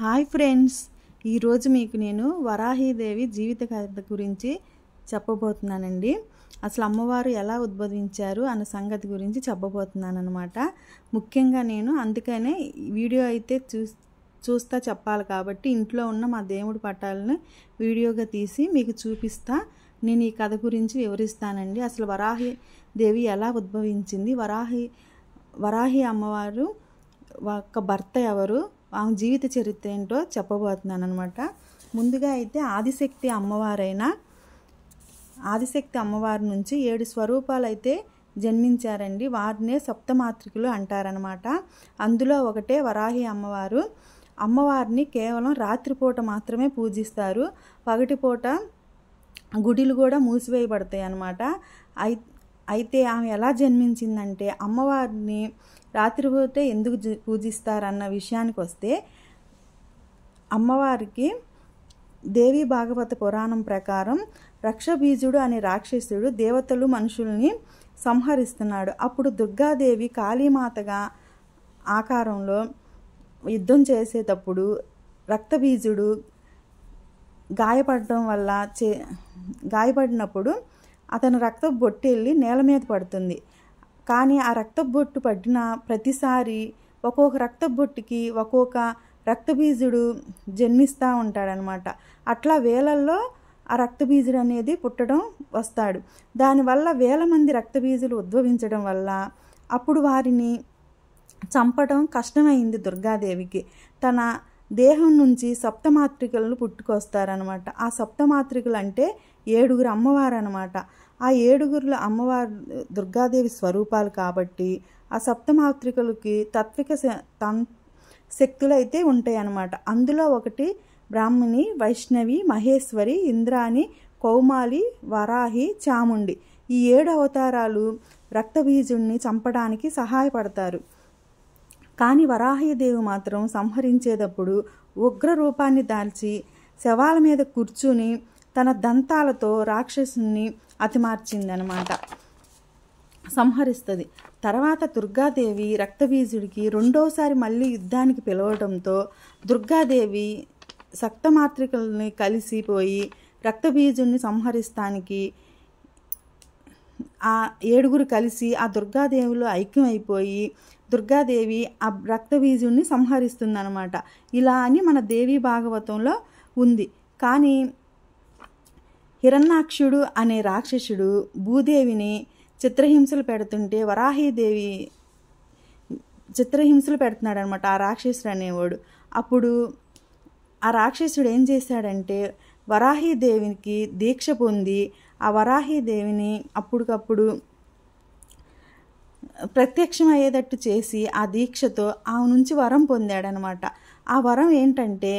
Hi friends, ఈరోజు మీకు నేను వరాహీదేవి జీవిత కథ గురించి చెప్పబోతున్నానండి. అసలు అమ్మవారు ఎలా ఉద్భవించారు అన్న సంగతి గురించి చెప్పబోతున్నాను అనమాట. ముఖ్యంగా నేను అందుకనే వీడియో అయితే చూస్తా చెప్పాలి కాబట్టి ఇంట్లో ఉన్న మా దేవుడి పటాలను వీడియోగా తీసి మీకు చూపిస్తా. నేను ఈ కథ గురించి వివరిస్తానండి. అసలు వరాహీదేవి ఎలా ఉద్భవించింది, వరాహి అమ్మవారు ఒక భర్త ఎవరు, ఆమె జీవిత చరిత్ర ఏంటో చెప్పబోతున్నాను అనమాట. ముందుగా అయితే ఆదిశక్తి అమ్మవారి నుంచి 7 స్వరూపాలు అయితే జన్మించారండి. వారినే సప్తమాతృకులు అంటారనమాట. అందులో ఒకటే వరాహి అమ్మవారు. అమ్మవారిని కేవలం రాత్రిపూట మాత్రమే పూజిస్తారు. పగటిపూట గుడిలు కూడా మూసివేయబడతాయి అన్నమాట. అయితే ఆమె ఎలా జన్మించిందంటే, అమ్మవారిని రాత్రిపూట ఎందుకు పూజిస్తారన్న విషయానికి వస్తే, అమ్మవారికి దేవి భాగవత పురాణం ప్రకారం రక్షబీజుడు అనే రాక్షసుడు దేవతలు మనుషుల్ని సంహరిస్తున్నాడు. అప్పుడు దుర్గాదేవి కాళీమాతగా ఆకారంలో యుద్ధం చేసేటప్పుడు రక్తబీజుడు గాయపడినప్పుడు అతను రక్తపు బొట్టు వెళ్ళి నేల మీద పడుతుంది. కానీ ఆ రక్తపు బొట్టు పడిన ప్రతిసారి ఒక్కొక్క రక్తపు బొట్టుకి ఒక్కొక్క రక్తబీజుడు జన్మిస్తూ ఉంటాడనమాట. అట్లా వేలల్లో ఆ రక్తబీజుడు అనేది వస్తాడు. దానివల్ల వేల మంది రక్తబీజులు ఉద్భవించడం వల్ల అప్పుడు వారిని చంపడం కష్టమైంది దుర్గాదేవికి. తన దేహం నుంచి సప్తమాతృకలను పుట్టుకొస్తారనమాట. ఆ సప్తమాతృకలు అంటే 7 అమ్మవారు అనమాట. ఆ 7 అమ్మవారు దుర్గాదేవి స్వరూపాలు కాబట్టి ఆ సప్తమాతృకలకి తాత్విక శక్తులు అయితే ఉంటాయి అన్నమాట. అందులో ఒకటి బ్రాహ్మణి, వైష్ణవి, మహేశ్వరి, ఇంద్రాణి, కౌమాలి, వరాహి, చాముండి. ఈ 7 అవతారాలు రక్తబీజుణ్ణి చంపడానికి సహాయపడతారు. కానీ వరాహీదేవి మాత్రం సంహరించేటప్పుడు ఉగ్ర రూపాన్ని దాల్చి శవాల మీద కూర్చుని తన దంతాలతో రాక్షసుని అతిమార్చిందనమాట, సంహరిస్తుంది. తర్వాత దుర్గాదేవి రక్తబీజుడికి రెండోసారి మళ్ళీ యుద్ధానికి పిలవడంతో దుర్గాదేవి సప్తమాతృకల్ని కలిసిపోయి రక్తబీజుడిని సంహరిస్తానికి ఆ 7 కలిసి ఆ దుర్గాదేవిలో ఐక్యమైపోయి దుర్గాదేవి ఆ రక్తబీజుడిని సంహరిస్తుందన్నమాట. ఇలా అని మన దేవి భాగవతంలో ఉంది. కానీ హిరణ్యాక్షుడు అనే రాక్షసుడు భూదేవిని చిత్రహింసలు పెడుతుంటే వరాహీదేవి చిత్రహింసలు పెడుతున్నాడు అనమాట ఆ రాక్షసుడు అనేవాడు. అప్పుడు ఆ రాక్షసుడు ఏం చేశాడంటే, వరాహీదేవికి దీక్ష పొంది ఆ వరాహీదేవిని అప్పటికప్పుడు ప్రత్యక్షమయ్యేటట్టు చేసి ఆ దీక్షతో ఆమె నుంచి వరం పొందాడనమాట. ఆ వరం ఏంటంటే,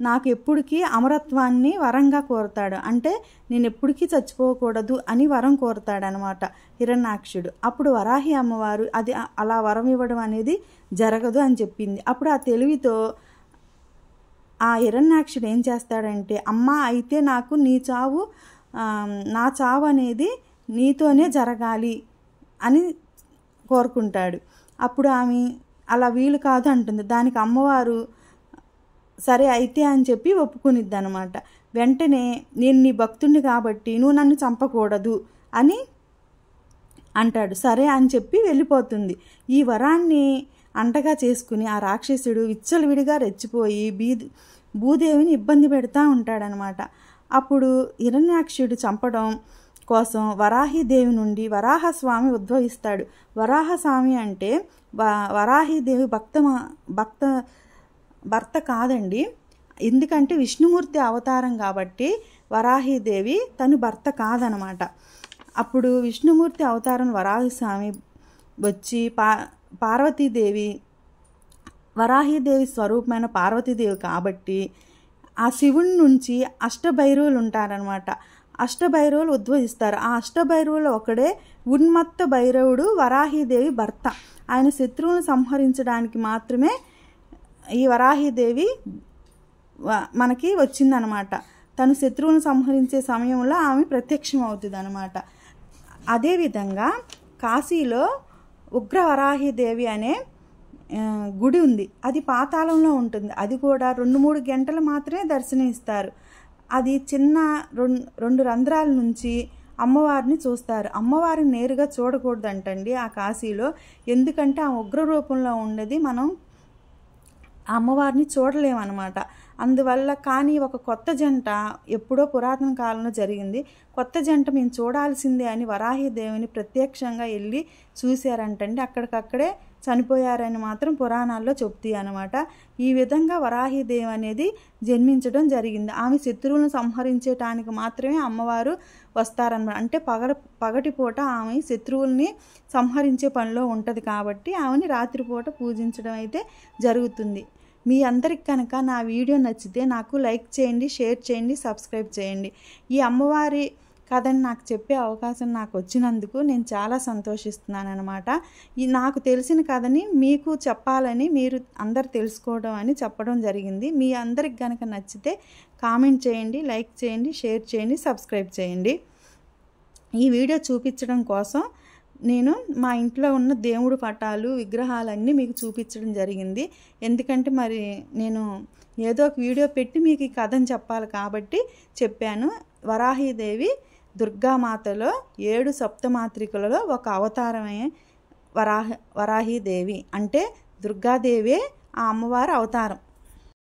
నాకు ఎప్పటికీ అమరత్వాన్ని వరంగా కోరుతాడు. అంటే నేను ఎప్పటికీ చచ్చిపోకూడదు అని వరం కోరుతాడనమాట హిరణ్యాక్షుడు. అప్పుడు వరాహి అమ్మవారు అది అలా వరం ఇవ్వడం అనేది జరగదు అని చెప్పింది. అప్పుడు ఆ తెలివితో ఆ హిరణ్యాక్షుడు ఏం చేస్తాడంటే, అమ్మా అయితే నాకు నా చావు అనేది నీతోనే జరగాలి అని కోరుకుంటాడు. అప్పుడు ఆమె అలా వీలు కాదు అంటుంది. దానికి అమ్మవారు సరే అయితే అని చెప్పి ఒప్పుకునిద్ది అనమాట. వెంటనే నేను నీ భక్తుడిని కాబట్టి నువ్వు నన్ను చంపకూడదు అని అంటాడు. సరే అని చెప్పి వెళ్ళిపోతుంది. ఈ వరాన్ని అంటగా చేసుకుని ఆ రాక్షసుడు విచ్చలవిడిగా రెచ్చిపోయి భూదేవిని ఇబ్బంది పెడతా ఉంటాడనమాట. అప్పుడు హిరణ్యాక్షుడు చంపడం కోసం వరాహీదేవి నుండి వరాహస్వామి ఉద్భవిస్తాడు. వరాహస్వామి అంటే వరాహీదేవి భర్త కాదండి. ఎందుకంటే విష్ణుమూర్తి అవతారం కాబట్టి వరాహీదేవి తను భర్త కాదనమాట. అప్పుడు విష్ణుమూర్తి అవతారం వరాహస్వామి వచ్చి పార్వతీదేవి వరాహీదేవి స్వరూపమైన పార్వతీదేవి కాబట్టి ఆ శివుని నుంచి అష్టభైరవులు ఉంటారనమాట. అష్టభైరవులు ఉద్భవిస్తారు. ఆ అష్టభైరవులు ఒకడే ఉన్మత్త భైరవుడు వరాహీదేవి భర్త. ఆయన శత్రువులను సంహరించడానికి మాత్రమే ఈ వరాహీదేవి మనకి వచ్చిందనమాట. తను శత్రువులను సంహరించే సమయంలో ఆమె ప్రత్యక్షం అవుతుంది అనమాట. అదేవిధంగా కాశీలో ఉగ్ర వరాహీదేవి అనే గుడి ఉంది, అది పాతాళంలో ఉంటుంది. అది కూడా 2-3 గంటలు మాత్రమే దర్శనం ఇస్తారు. అది చిన్న 2 రంధ్రాల నుంచి అమ్మవారిని చూస్తారు. అమ్మవారిని నేరుగా చూడకూడదంటండి ఆ కాశీలో, ఎందుకంటే ఆ ఉగ్ర రూపంలో ఉండేది మనం అమ్మవారిని చూడలేమన్నమాట. అందువల్ల కానీ ఒక కొత్త జంట ఎప్పుడో పురాతన కాలంలో జరిగింది. కొత్త జంట మేము చూడాల్సిందే అని వరాహీదేవిని ప్రత్యక్షంగా వెళ్ళి చూశారంటండి. అక్కడికక్కడే చనిపోయారని మాత్రం పురాణాల్లో చెప్తాయి అన్నమాట. ఈ విధంగా వరాహీదేవి అనేది జన్మించడం జరిగింది. ఆమె శత్రువులను సంహరించడానికి మాత్రమే అమ్మవారు వస్తారన్నమాట. అంటే పగటిపూట ఆమె శత్రువుల్ని సంహరించే పనిలో ఉంటుంది కాబట్టి ఆమెని రాత్రిపూట పూజించడం అయితే జరుగుతుంది. మీ అందరికి కనుక నా వీడియో నచ్చితే నాకు లైక్ చేయండి, షేర్ చేయండి, సబ్స్క్రైబ్ చేయండి. ఈ అమ్మవారి కథని నాకు చెప్పే అవకాశం నాకు వచ్చినందుకు నేను చాలా సంతోషిస్తున్నాను అనమాట. ఈ నాకు తెలిసిన కథని మీకు చెప్పాలని, మీరు అందరు తెలుసుకోవడం అని చెప్పడం జరిగింది. మీ అందరికి కనుక నచ్చితే కామెంట్ చేయండి, లైక్ చేయండి, షేర్ చేయండి, సబ్స్క్రైబ్ చేయండి. ఈ వీడియో చూపించడం కోసం నేను మా ఇంట్లో ఉన్న దేవుడు పటాలు, విగ్రహాలన్నీ మీకు చూపించడం జరిగింది. ఎందుకంటే మరి నేను ఏదో ఒక వీడియో పెట్టి మీకు ఈ కథను చెప్పాలి కాబట్టి చెప్పాను. వరాహీదేవి దుర్గామాతలో 7 సప్తమాత్రికలలో ఒక అవతారమే వరాహీదేవి. అంటే దుర్గాదేవే ఆ అమ్మవారి అవతారం.